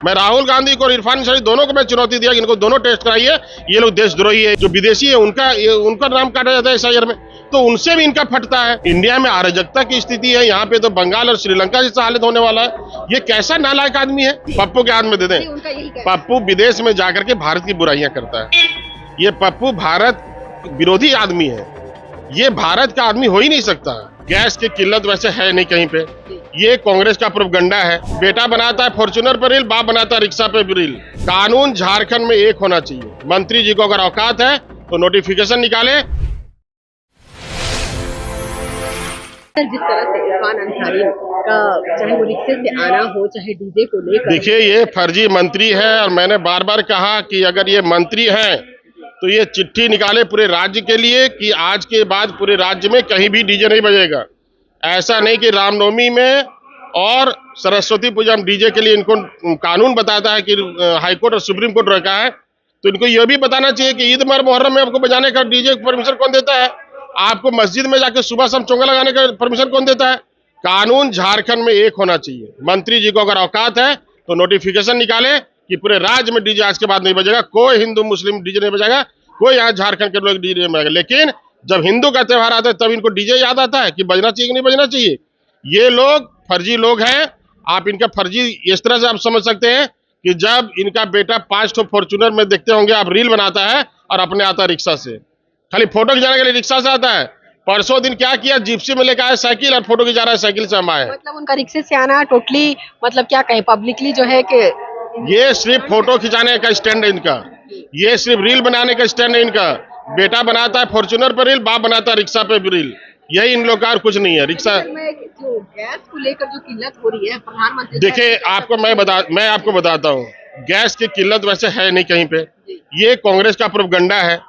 मैं राहुल गांधी को और इरफान शरीफ दोनों को मैं चुनौती दिया कि इनको दोनों टेस्ट कराइए। ये लोग देशद्रोही है, जो विदेशी है उनका नाम काटा जाता है एसआईआर में, तो उनसे भी इनका फटता है। इंडिया में अराजकता की स्थिति है, यहाँ पे तो बंगाल और श्रीलंका जैसा हालत होने वाला है। ये कैसा नालायक आदमी है। पप्पू के हाथ में दे दें। पप्पू विदेश में जाकर के भारत की बुराइयां करता है। ये पप्पू भारत विरोधी आदमी है, ये भारत का आदमी हो ही नहीं सकता। गैस की किल्लत वैसे है नहीं कहीं पे, ये कांग्रेस का प्रोपगंडा है। बेटा बनाता है फॉर्च्यूनर पर रील, बाप बनाता है रिक्शा पे रील। कानून झारखंड में एक होना चाहिए। मंत्री जी को अगर औकात है तो नोटिफिकेशन निकाले। जिस तरह से इरफान अंसारी का चाहे वो रिक्शे से आना हो चाहे डीजे को लेकर, देखिए ये फर्जी मंत्री है और मैंने बार बार कहा कि अगर ये मंत्री है तो ये चिट्ठी निकाले पूरे राज्य के लिए कि आज के बाद पूरे राज्य में कहीं भी डीजे नहीं बजेगा। ऐसा नहीं कि रामनवमी में और सरस्वती पूजा में डीजे के लिए इनको कानून बताता है कि हाईकोर्ट और सुप्रीम कोर्ट रखा है, तो इनको यह भी बताना चाहिए कि ईद और मुहर्रम में आपको बजाने का डीजे परमिशन कौन देता है। आपको मस्जिद में जाकर सुबह शाम चोंगा लगाने का परमिशन कौन देता है। कानून झारखंड में एक होना चाहिए। मंत्री जी को अगर औकात है तो नोटिफिकेशन निकाले कि पूरे राज्य में डीजे आज के बाद नहीं बजेगा। कोई हिंदू मुस्लिम डीजे नहीं बजाएगा, कोई यहाँ झारखंड के लोग डीजे नहीं बजाएगा। लेकिन जब हिंदू का त्योहार आता है तब इनको डीजे याद आता है कि बजना चाहिए कि नहीं बजना चाहिए। ये लोग फर्जी लोग हैं। आप इनका फर्जी इस तरह से आप समझ सकते हैं कि जब इनका बेटा 5 ठो फॉर्च्यूनर में देखते होंगे आप रील बनाता है और अपने आता है रिक्शा से, खाली फोटो खिंचाने के लिए रिक्शा से आता है। परसों दिन क्या किया, जिप्सी में लेकर आया साइकिल और फोटो खिंचा रहा है साइकिल से। हम आए मतलब उनका रिक्शे से आना टोटली मतलब क्या कहें पब्लिकली जो है कि ये सिर्फ फोटो खिंचाने का स्टैंड है इनका, ये सिर्फ रील बनाने का स्टैंड है इनका। बेटा बनाता है फॉर्च्यूनर पर रील, बाप बनाता है रिक्शा पे रील, यही इन लोग का और कुछ नहीं है। रिक्शा जो गैस को लेकर जो किल्लत हो रही है प्रधानमंत्री, देखिए मैं आपको बताता हूँ, गैस की किल्लत वैसे है नहीं कहीं पे, ये कांग्रेस का प्रोपगंडा है।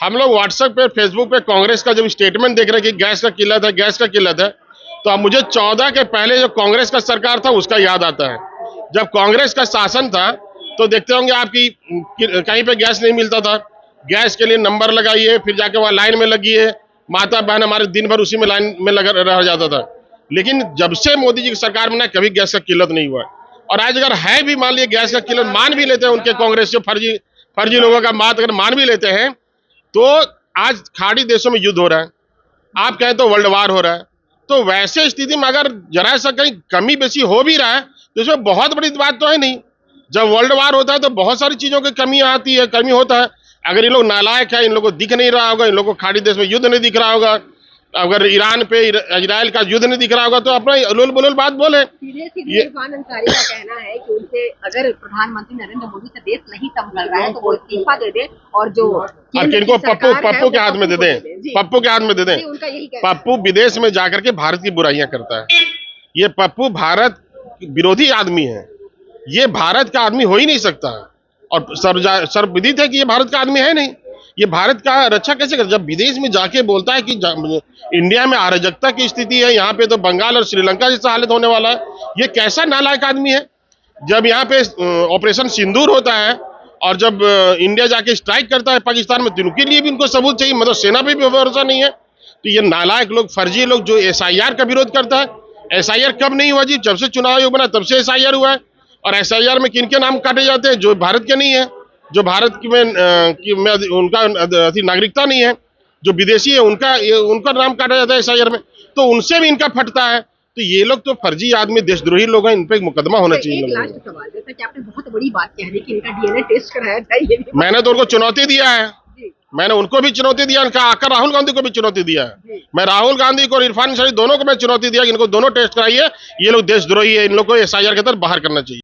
हम लोग व्हाट्सएप पे फेसबुक पे कांग्रेस का जब स्टेटमेंट देख रहे हैं कि गैस का किल्लत है, गैस का किल्लत है, तो अब मुझे 14 के पहले जो कांग्रेस का सरकार था उसका याद आता है। जब कांग्रेस का शासन था तो देखते होंगे आपकी कहीं पे गैस नहीं मिलता था, गैस के लिए नंबर लगाइए, फिर जाके वहां लाइन में लगिए, माता बहन हमारे दिन भर उसी में लाइन में लगा रह जाता था। लेकिन जब से मोदी जी की सरकार में ना कभी गैस का किल्लत नहीं हुआ। और आज अगर है भी मान लिया गैस का किल्लत मान भी लेते हैं उनके कांग्रेस जो फर्जी लोगों का बात अगर मान भी लेते हैं, तो आज खाड़ी देशों में युद्ध हो रहा है, आप कहें तो वर्ल्ड वार हो रहा है। तो वैसे स्थिति में अगर जरा सा कहीं कमी बेसी हो भी रहा है तो इसमें बहुत बड़ी बात तो है नहीं। जब वर्ल्ड वार होता है तो बहुत सारी चीजों की कमी आती है, कमी होता है। अगर इन लोग नालायक है, इन लोगों को दिख नहीं रहा होगा, इन लोगों को खाड़ी देश में युद्ध नहीं दिख रहा होगा, अगर ईरान पे इजराइल का युद्ध नहीं दिख रहा होगा तो अपना उलूल बुलूल बात बोले। सीधे इरफान अंसारी का कहना है कि उनसे अगर प्रधानमंत्री नरेंद्र मोदी से देश नहीं संभल रहा है तो वो इस्तीफा दे दे और जो इनको पप्पू के हाथ में दे दें। पप्पू के हाथ में दे दें। पप्पू विदेश में जाकर के भारत की बुराइयां करता है। ये पप्पू भारत विरोधी आदमी है, ये भारत का आदमी हो ही नहीं सकता। और सर्वविदित है कि ये भारत का आदमी है नहीं। ये भारत का रक्षा कैसे कर, जब विदेश में जाके बोलता है कि इंडिया में अराजकता की स्थिति है, यहाँ पे तो बंगाल और श्रीलंका जैसा हालत होने वाला है। ये कैसा नालायक आदमी है। जब यहाँ पे ऑपरेशन सिंदूर होता है और जब इंडिया जाके स्ट्राइक करता है पाकिस्तान में, तो उनके लिए भी इनको सबूत चाहिए, मतलब सेना पे भी भरोसा नहीं है। तो ये नालायक लोग, फर्जी लोग जो एसआईआर का विरोध करता है, एसआईआर कब नहीं हुआ जी, जब से चुनाव आयोग बना तब से एसआईआर हुआ है। और एसआईआर में किनके नाम काटे जाते हैं, जो भारत के नहीं है, जो भारत में उनका नागरिकता नहीं है, जो विदेशी है उनका नाम काटा जाता है एसआईआर में, तो उनसे भी इनका फटता है। तो ये लोग तो फर्जी आदमी, देशद्रोही लोग हैं, इन पे मुकदमा होना चाहिए। एक लास्ट सवाल, जैसा कि आपने बहुत बड़ी बात कह दी कि इनका डीएनए टेस्ट कराया जाए, मैंने तो उनको चुनौती दिया है, मैंने उनको भी चुनौती दिया, इनका आकर राहुल गांधी को भी चुनौती दिया है। मैं राहुल गांधी को और इरफान शरीफ दोनों को मैं चुनौती दिया कि इनको दोनों टेस्ट कराइए। ये लोग देशद्रोही है, इन लोग को एसआईआर के तहत बाहर करना चाहिए।